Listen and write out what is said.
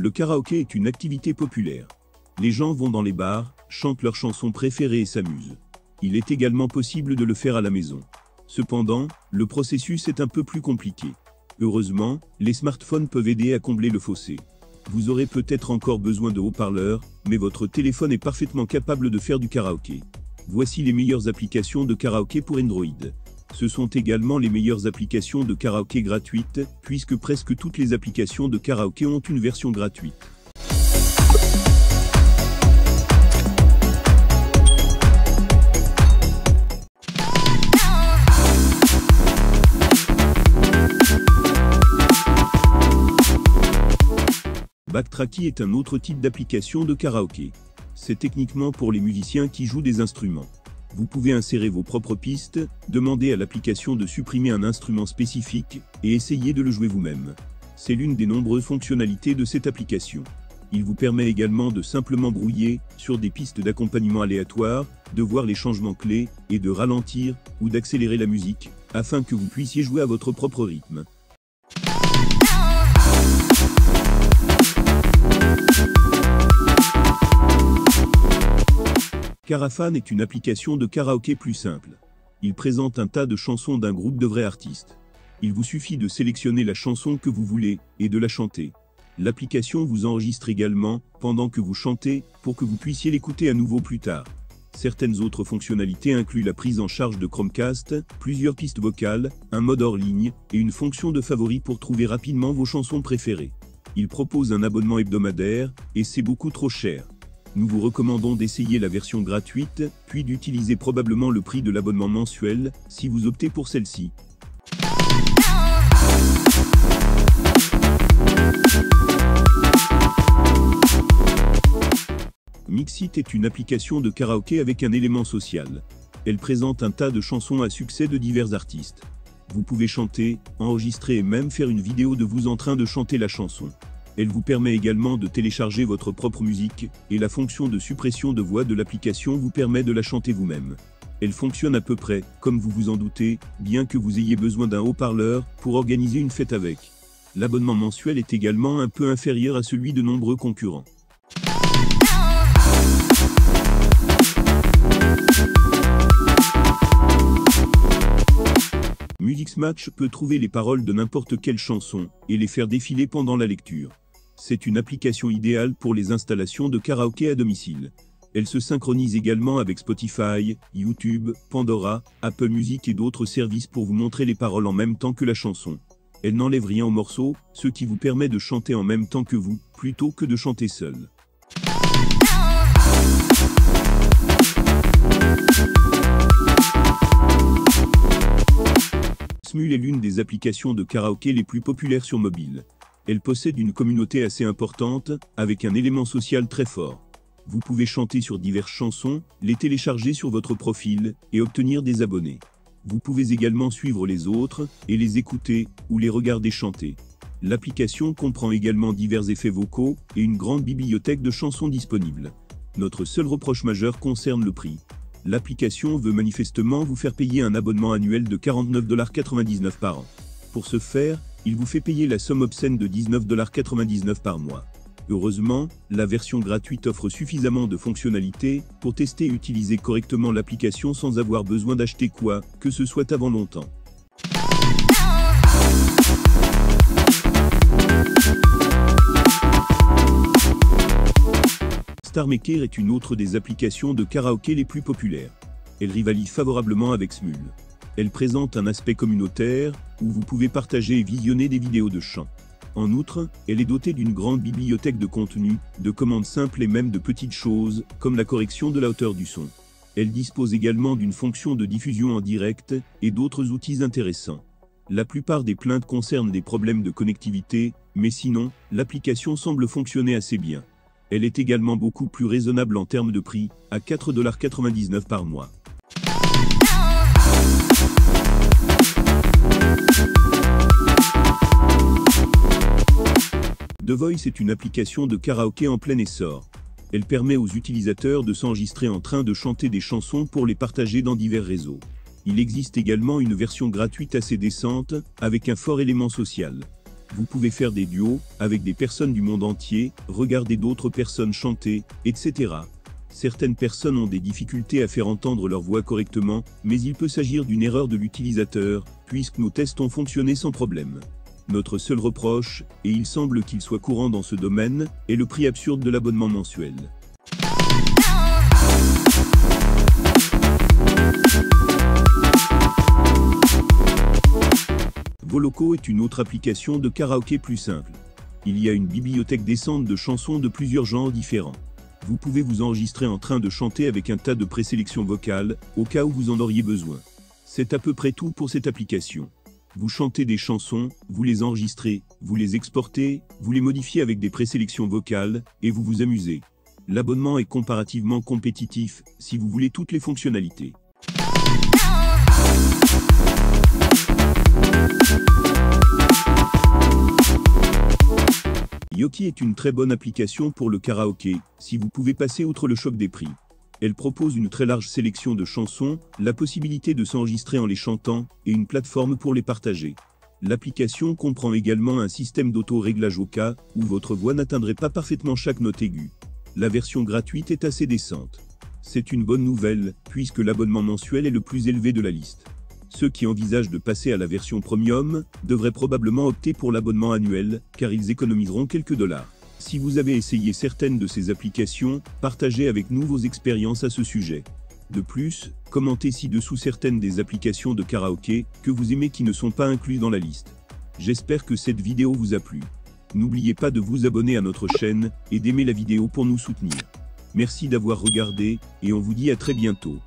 Le karaoké est une activité populaire. Les gens vont dans les bars, chantent leurs chansons préférées et s'amusent. Il est également possible de le faire à la maison. Cependant, le processus est un peu plus compliqué. Heureusement, les smartphones peuvent aider à combler le fossé. Vous aurez peut-être encore besoin de haut-parleurs, mais votre téléphone est parfaitement capable de faire du karaoké. Voici les meilleures applications de karaoké pour Android. Ce sont également les meilleures applications de karaoké gratuites, puisque presque toutes les applications de karaoké ont une version gratuite. Backtrackie est un autre type d'application de karaoké. C'est techniquement pour les musiciens qui jouent des instruments. Vous pouvez insérer vos propres pistes, demander à l'application de supprimer un instrument spécifique, et essayer de le jouer vous-même. C'est l'une des nombreuses fonctionnalités de cette application. Il vous permet également de simplement brouiller sur des pistes d'accompagnement aléatoires, de voir les changements clés, et de ralentir ou d'accélérer la musique, afin que vous puissiez jouer à votre propre rythme. Karafan est une application de karaoké plus simple. Il présente un tas de chansons d'un groupe de vrais artistes. Il vous suffit de sélectionner la chanson que vous voulez et de la chanter. L'application vous enregistre également pendant que vous chantez pour que vous puissiez l'écouter à nouveau plus tard. Certaines autres fonctionnalités incluent la prise en charge de Chromecast, plusieurs pistes vocales, un mode hors ligne et une fonction de favoris pour trouver rapidement vos chansons préférées. Il propose un abonnement hebdomadaire et c'est beaucoup trop cher. Nous vous recommandons d'essayer la version gratuite, puis d'utiliser probablement le prix de l'abonnement mensuel, si vous optez pour celle-ci. Mixit est une application de karaoké avec un élément social. Elle présente un tas de chansons à succès de divers artistes. Vous pouvez chanter, enregistrer et même faire une vidéo de vous en train de chanter la chanson. Elle vous permet également de télécharger votre propre musique, et la fonction de suppression de voix de l'application vous permet de la chanter vous-même. Elle fonctionne à peu près, comme vous vous en doutez, bien que vous ayez besoin d'un haut-parleur pour organiser une fête avec. L'abonnement mensuel est également un peu inférieur à celui de nombreux concurrents. Musixmatch peut trouver les paroles de n'importe quelle chanson, et les faire défiler pendant la lecture. C'est une application idéale pour les installations de karaoké à domicile. Elle se synchronise également avec Spotify, YouTube, Pandora, Apple Music et d'autres services pour vous montrer les paroles en même temps que la chanson. Elle n'enlève rien au morceau, ce qui vous permet de chanter en même temps que vous, plutôt que de chanter seul. Smule est l'une des applications de karaoké les plus populaires sur mobile. Elle possède une communauté assez importante, avec un élément social très fort. Vous pouvez chanter sur diverses chansons, les télécharger sur votre profil, et obtenir des abonnés. Vous pouvez également suivre les autres, et les écouter, ou les regarder chanter. L'application comprend également divers effets vocaux, et une grande bibliothèque de chansons disponibles. Notre seul reproche majeur concerne le prix. L'application veut manifestement vous faire payer un abonnement annuel de 49,99$ par an. Pour ce faire, il vous fait payer la somme obscène de 19,99$ par mois. Heureusement, la version gratuite offre suffisamment de fonctionnalités pour tester et utiliser correctement l'application sans avoir besoin d'acheter quoi que ce soit avant longtemps. StarMaker est une autre des applications de karaoké les plus populaires. Elle rivalise favorablement avec Smule. Elle présente un aspect communautaire, où vous pouvez partager et visionner des vidéos de chant. En outre, elle est dotée d'une grande bibliothèque de contenu, de commandes simples et même de petites choses, comme la correction de la hauteur du son. Elle dispose également d'une fonction de diffusion en direct, et d'autres outils intéressants. La plupart des plaintes concernent des problèmes de connectivité, mais sinon, l'application semble fonctionner assez bien. Elle est également beaucoup plus raisonnable en termes de prix, à 4,99$ par mois. The Voice est une application de karaoké en plein essor. Elle permet aux utilisateurs de s'enregistrer en train de chanter des chansons pour les partager dans divers réseaux. Il existe également une version gratuite assez décente, avec un fort élément social. Vous pouvez faire des duos, avec des personnes du monde entier, regarder d'autres personnes chanter, etc. Certaines personnes ont des difficultés à faire entendre leur voix correctement, mais il peut s'agir d'une erreur de l'utilisateur, puisque nos tests ont fonctionné sans problème. Notre seul reproche, et il semble qu'il soit courant dans ce domaine, est le prix absurde de l'abonnement mensuel. Voloco est une autre application de karaoké plus simple. Il y a une bibliothèque décente de chansons de plusieurs genres différents. Vous pouvez vous enregistrer en train de chanter avec un tas de présélections vocales, au cas où vous en auriez besoin. C'est à peu près tout pour cette application. Vous chantez des chansons, vous les enregistrez, vous les exportez, vous les modifiez avec des présélections vocales, et vous vous amusez. L'abonnement est comparativement compétitif, si vous voulez toutes les fonctionnalités. Yoki est une très bonne application pour le karaoké, si vous pouvez passer outre le choc des prix. Elle propose une très large sélection de chansons, la possibilité de s'enregistrer en les chantant, et une plateforme pour les partager. L'application comprend également un système d'auto-réglage au cas où votre voix n'atteindrait pas parfaitement chaque note aiguë. La version gratuite est assez décente. C'est une bonne nouvelle, puisque l'abonnement mensuel est le plus élevé de la liste. Ceux qui envisagent de passer à la version premium devraient probablement opter pour l'abonnement annuel, car ils économiseront quelques dollars. Si vous avez essayé certaines de ces applications, partagez avec nous vos expériences à ce sujet. De plus, commentez ci-dessous certaines des applications de karaoké que vous aimez qui ne sont pas incluses dans la liste. J'espère que cette vidéo vous a plu. N'oubliez pas de vous abonner à notre chaîne et d'aimer la vidéo pour nous soutenir. Merci d'avoir regardé, et on vous dit à très bientôt.